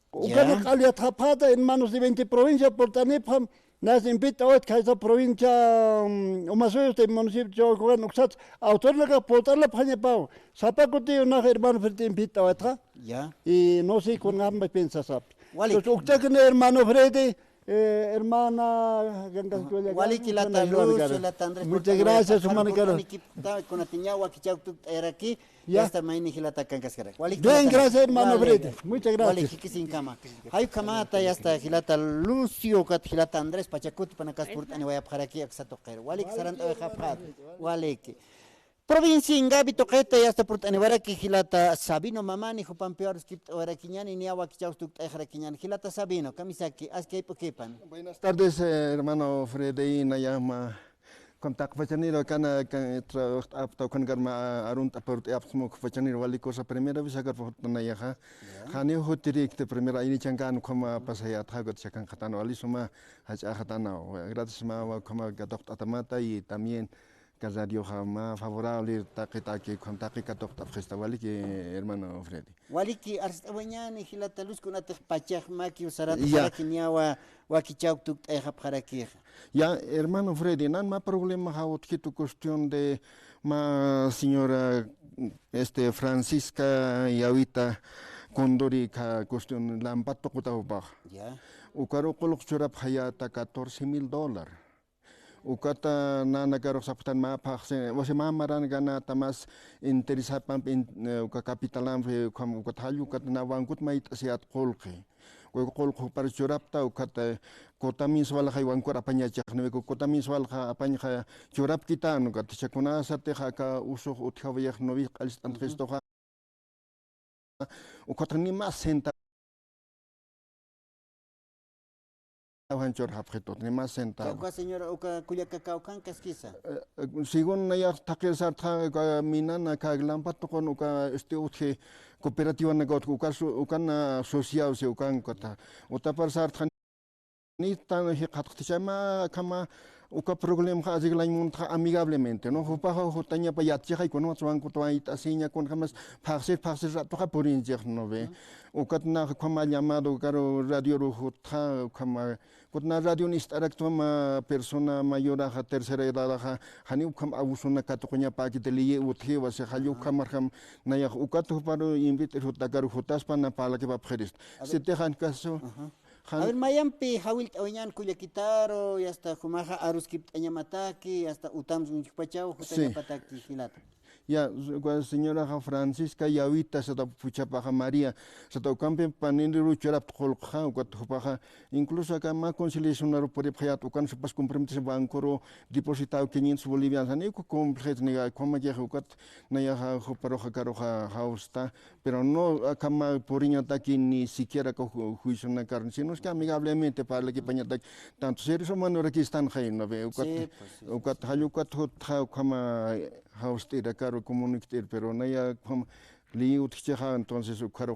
Ukana kalia tapada en manos de 20 provincias por Tanipam, nas invita hoy que esa provincia Umasoyos de municipio de Uxat, autónoma portar la paña pao. Sapa que una hermano Frede invita otra. ya Y no sé con ambas piensas. Wali. Entonces, usted que hermano Frede, hermana wali ki lata lucho lata Andrés Muchas gracias, hermano Carlos. con atiñagua que chau era aquí Ya. hasta maini hilata kankascara wali Bien, gracias, hermano Frede. Muchas wali gracias. kiki sin kama hay kamata ya hasta hilata lucio kat hilata Andrés Pachacuti panakas purtani waya para aquí aksato qer wali saranta wa khafat wali ki provincia Ingabi toqueta ya hasta purtani wara ki hilata Sabino mamani jupan peor skip wara kiñani ni awa ki chau tuk ejra kiñani hilata Sabino kamisaki askay pokepan Buenas tardes, hermano Frede y Nayama. Contact fachaniro kana apto kan garma arunt aport apsmo fachaniro wali cosa primera vez agar nayaha. Hani hotirik te primera ini changan koma pasaya thagot chakan khatano wali suma hacha khatano. Gracias ma koma gadok atamata y también Casadio Jama favorable taque contacte catok wali que hermano Frede. wali ki arstawañani hilata luz kuna pachaj maki usarata Ya. kiñawa wakichau tuk eja para aquí Ya, hermano Frede, no hay problema que tu cuestión de ma señora Francisca y ahorita Condori ka cuestión lampato kutauba. ya Ukaro kolok churap hayata $14,000. Ukata na nagarok saptan mapakse, wasi mamaran gana tamas interesapan uka kapitalan kam ukathalu kat na wangkut mait siat kolke. Kol para churapta ukata kota miswal kay wangkor apanya chakne ko kota miswal ka apanya churap kita no kat chakuna sa te ka usok uthawyak novi alistan Cristo ka ukata ni mas senta hancur hapketot ni mas senta. Kauka señora uka kuya kakaukan kaskisa. Sigon na yak takir sa ka minan na kaglampat to kon uka uthe kooperativa na got ukan social se ukan kota. Uta par sa ni tan hi khatkti chama kama uka problema ha aziglañ monta amigablemente no hupaha hutaña pa yatcha hay kono tuan ko toita asiña con jamás parse rato ha por injer no ve ukat na kama llamado caro radio ruta kama kutna radio ni starak toma persona mayor a tercera edad ha hani ukam abusuna katonya pa kiteli uthi wa se halu kamar ham na ya ukat paro invite ruta caro hutas pana pala que pa prest se te han caso. A ver, mayampi hawil tawiñan kuya kitaro y hasta humaja aruskip tañamataki hasta utams unchpachao hutaña pataki hilata. Ya, señora Francisca Yavita, se da Puchapaja María, se da Campe Panindi Ruchera Polja, Guatupaja, incluso acá más conciliación por el Tucan, se pas comprometerse bancoro, depositado 500 bolivianos, ni completo, ni como ya jugat, ni ya paroja caroja hausta, pero no acá más por aquí ni siquiera con juicio en la carne, sino es que amigablemente para que pañata, tanto seres humanos aquí están ahí, no veo, ucat, hayucat, kama haustira caro comunicar, pero no ya li utjeja entonces caro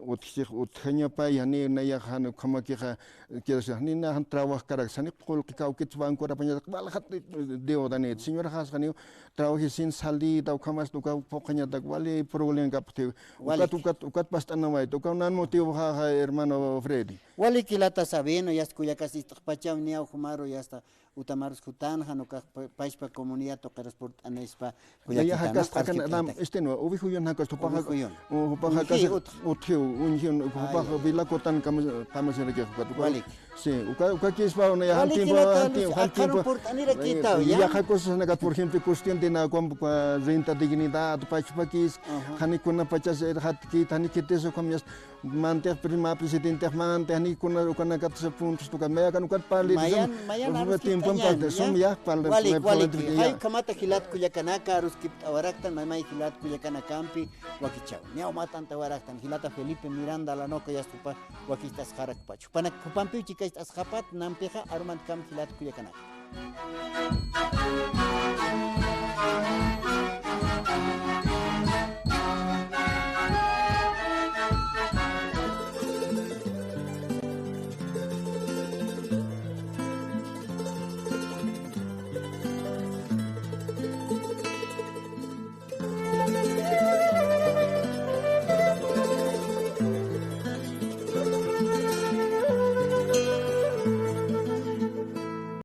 utjeña pa ya ni na ya han como que quiere decir ni na han trabajo caraxani col que cau que van cora paña balhat de odanet señora hasgani trabajo sin salida o camas tu cau pocaña da vale problema capte ucat bastante no hay toca un motivo hermano Freddy wali kilata sabeno ya escuya casi pachao ni au humaro ya está utamaros hutan hanuka paispa comunidad to transport anespa ya hakas akan este no ubi huyon hakas to paha kas uthiu unhiun paha bila kotan kamas reke wali sí uka kispa una ya tiempo ya hakos na por ejemplo cuestión de na como renta dignidad paispa kis hani kuna pachas hat ki tani kiteso kamyas manter prima presidente mante hani kuna kat se puntos to kamaya kan ukat pali tiempo parte sum ya para wali hay kamata hilat kuya kanaka ruskip awaraktan mamay hilat kuya kanakampi wakichao niao matan tawaraktan hilata Felipe Miranda la no ya stupa wakistas harak pachu panak kupampi chika estas hapat nampeja arman kam hilat kuya kanaka